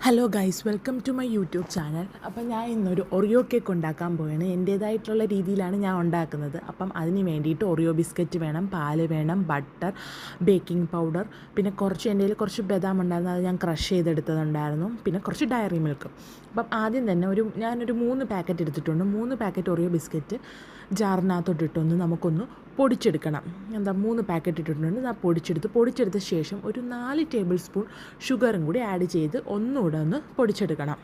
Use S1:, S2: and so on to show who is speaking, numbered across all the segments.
S1: Hello guys, welcome to my YouTube channel. അപ്പം ഞാൻ ഇന്നൊരു ഒറിയോ കേക്ക് ഉണ്ടാക്കാൻ പോവുകയാണ്. എൻ്റേതായിട്ടുള്ള രീതിയിലാണ് ഞാൻ ഉണ്ടാക്കുന്നത്. അപ്പം അതിന് വേണ്ടിയിട്ട് ഒറിയോ ബിസ്ക്കറ്റ് വേണം, പാല് വേണം, ബട്ടർ, ബേക്കിംഗ് പൗഡർ, പിന്നെ കുറച്ച് എൻ്റെ കയ്യിൽ കുറച്ച് ബദാം ഉണ്ടായിരുന്നു, അത് ഞാൻ ക്രഷ് ചെയ്തെടുത്തതുണ്ടായിരുന്നു, പിന്നെ കുറച്ച് ഡയറി മിൽക്ക്. അപ്പം ആദ്യം തന്നെ ഞാനൊരു 3 പാക്കറ്റ് എടുത്തിട്ടുണ്ട്. 3 പാക്കറ്റ് ഒറിയോ ബിസ്ക്കറ്റ് ജാറിനകത്തോട്ടിട്ടൊന്ന് നമുക്കൊന്ന് പൊടിച്ചെടുക്കണം. 3 പാക്കറ്റ് ഇട്ടിട്ടുണ്ട്. പൊടിച്ചെടുത്ത ശേഷം ഒരു 4 ടേബിൾ സ്പൂൺ ഷുഗറും കൂടി ആഡ് ചെയ്ത് ഒന്നുകൂടെ ഒന്ന് പൊടിച്ചെടുക്കണം.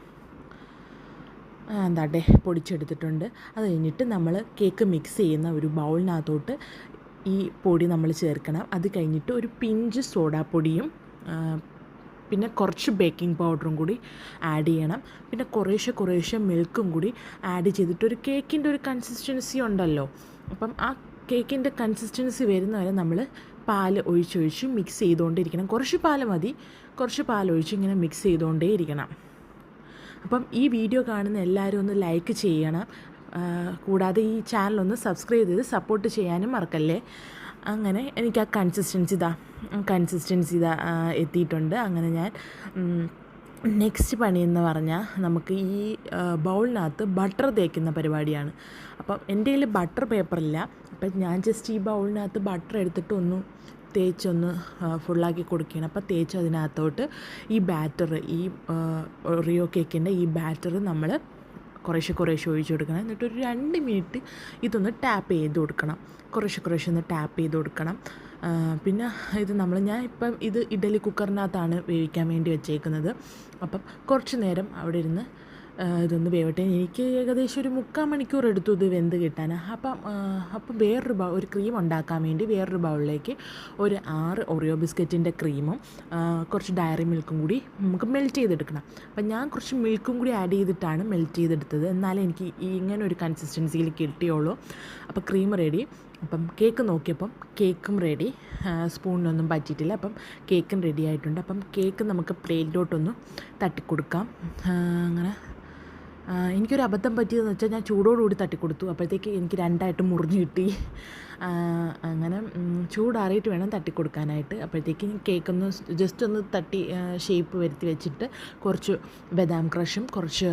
S1: പൊടിച്ചെടുത്തിട്ടുണ്ട്. അത് കഴിഞ്ഞിട്ട് നമ്മൾ കേക്ക് മിക്സ് ചെയ്യുന്ന ഒരു ബൗളിനകത്തോട്ട് ഈ പൊടി നമ്മൾ ചേർക്കണം. അത് കഴിഞ്ഞിട്ട് ഒരു പിഞ്ച് സോഡാപ്പൊടിയും പിന്നെ കുറച്ച് ബേക്കിംഗ് പൗഡറും കൂടി ആഡ് ചെയ്യണം. പിന്നെ കുറേശ്ശെ മിൽക്കും കൂടി ആഡ് ചെയ്തിട്ട് ഒരു കേക്കിൻ്റെ ഒരു കൺസിസ്റ്റൻസി ഉണ്ടല്ലോ, അപ്പം ആ കേക്കിൻ്റെ കൺസിസ്റ്റൻസി വരുന്നവരെ നമ്മൾ പാൽ ഒഴിച്ചൊഴിച്ച് മിക്സ് ചെയ്തുകൊണ്ടിരിക്കണം. കുറച്ച് പാൽ മതി, കുറച്ച് പാലൊഴിച്ച് ഇങ്ങനെ മിക്സ് ചെയ്തുകൊണ്ടേ ഇരിക്കണം. അപ്പം ഈ വീഡിയോ കാണുന്ന എല്ലാവരും ഒന്ന് ലൈക്ക് ചെയ്യണം. കൂടാതെ ഈ ചാനലൊന്ന് സബ്സ്ക്രൈബ് ചെയ്ത് സപ്പോർട്ട് ചെയ്യാനും മറക്കല്ലേ. അങ്ങനെ എനിക്ക് ആ കൺസിസ്റ്റൻസി എത്തിയിട്ടുണ്ട്. അങ്ങനെ ഞാൻ നെക്സ്റ്റ് പണിയെന്ന് പറഞ്ഞാൽ നമുക്ക് ഈ ബൗളിനകത്ത് ബട്ടർ തേക്കുന്ന പരിപാടിയാണ്. അപ്പം എൻ്റെ കയ്യിൽ ബട്ടർ പേപ്പറില്ല. അപ്പം ഞാൻ ജസ്റ്റ് ഈ ബൗളിനകത്ത് ബട്ടർ എടുത്തിട്ട് തേച്ചൊന്ന് ഫുള്ളാക്കി കൊടുക്കുകയാണ്. അപ്പോൾ തേച്ച് അതിനകത്തോട്ട് ഈ ബാറ്റർ, ഈ ഒറിയോ കേക്കിൻ്റെ ഈ ബാറ്റർ നമ്മൾ കുറേശ്ശെ ഒഴിച്ച് കൊടുക്കണം. എന്നിട്ടൊരു 2 മിനിറ്റ് ഇതൊന്ന് ടാപ്പ് ചെയ്ത് കൊടുക്കണം. കുറേശ്ശെ ഒന്ന് ടാപ്പ് ചെയ്ത് കൊടുക്കണം. പിന്നെ ഞാൻ ഇപ്പം ഇത് ഇഡ്ഡലി കുക്കറിനകത്താണ് വേവിക്കാൻ വേണ്ടി വെച്ചേക്കുന്നത്. അപ്പം കുറച്ച് നേരം അവിടെ ഇരുന്ന് ഇതൊന്ന് വേവട്ടെ. എനിക്ക് ഏകദേശം ഒരു 3/4 മണിക്കൂർ എടുത്തു ഇത് വെന്ത് കിട്ടാൻ. അപ്പം ഒരു ക്രീം ഉണ്ടാക്കാൻ വേണ്ടി വേറൊരു ബൗളിലേക്ക് ഒരു 6 ഒറിയോ ബിസ്ക്കറ്റിൻ്റെ ക്രീമും കുറച്ച് ഡയറി മിൽക്കും കൂടി നമുക്ക് മെൽറ്റ് ചെയ്തെടുക്കണം. അപ്പം ഞാൻ കുറച്ച് മിൽക്കും കൂടി ആഡ് ചെയ്തിട്ടാണ് മെൽറ്റ് ചെയ്തെടുത്തത്. എന്നാലേ എനിക്ക് ഇങ്ങനെ ഒരു കൺസിസ്റ്റൻസിയിൽ കിട്ടിയുള്ളൂ. അപ്പോൾ ക്രീം റെഡി. അപ്പം കേക്ക് നോക്കിയപ്പം കേക്കും റെഡി, സ്പൂണിനൊന്നും പറ്റിയിട്ടില്ല. അപ്പം കേക്കും റെഡി ആയിട്ടുണ്ട്. അപ്പം കേക്ക് നമുക്ക് പ്ലേറ്റിലോട്ടൊന്ന് തട്ടിക്കൊടുക്കാം. അങ്ങനെ എനിക്കൊരു അബദ്ധം പറ്റിയതെന്ന് വെച്ചാൽ ഞാൻ ചൂടോടുകൂടി തട്ടിക്കൊടുത്തു. അപ്പോഴത്തേക്ക് എനിക്ക് 2ആയിട്ട് മുറിഞ്ഞ് കിട്ടി. അങ്ങനെ ചൂടാറിയിട്ട് വേണം തട്ടിക്കൊടുക്കാനായിട്ട്. അപ്പോഴത്തേക്ക് കേക്കൊന്ന് ജസ്റ്റ് ഒന്ന് തട്ടി ഷേപ്പ് വരുത്തി വെച്ചിട്ട് കുറച്ച് ബദാം ക്രഷും കുറച്ച്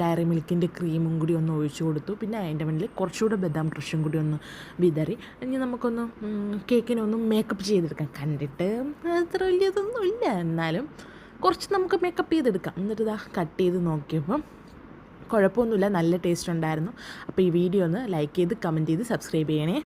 S1: ഡയറി മിൽക്കിൻ്റെ ക്രീമും കൂടി ഒന്ന് ഒഴിച്ചു കൊടുത്തു. പിന്നെ അതിൻ്റെ മുന്നിൽ കുറച്ചുകൂടെ ബദാം ക്രഷും കൂടി ഒന്ന് വിതറി. ഇനി നമുക്കൊന്ന് കേക്കിനൊന്ന് മേക്കപ്പ് ചെയ്തെടുക്കാം. കണ്ടിട്ട് അത്ര വലിയതൊന്നും ഇല്ല, എന്നാലും കുറച്ച് നമുക്ക് മേക്കപ്പ് ചെയ്തെടുക്കാം. എന്നിട്ട് കട്ട് ചെയ്ത് നോക്കിയപ്പം കുഴപ്പമൊന്നുമില്ല, നല്ല ടേസ്റ്റ് ഉണ്ടായിരുന്നു. അപ്പോൾ ഈ വീഡിയോ ഒന്ന് ലൈക്ക് ചെയ്ത് കമൻറ്റ് ചെയ്ത് സബ്സ്ക്രൈബ് ചെയ്യണേ.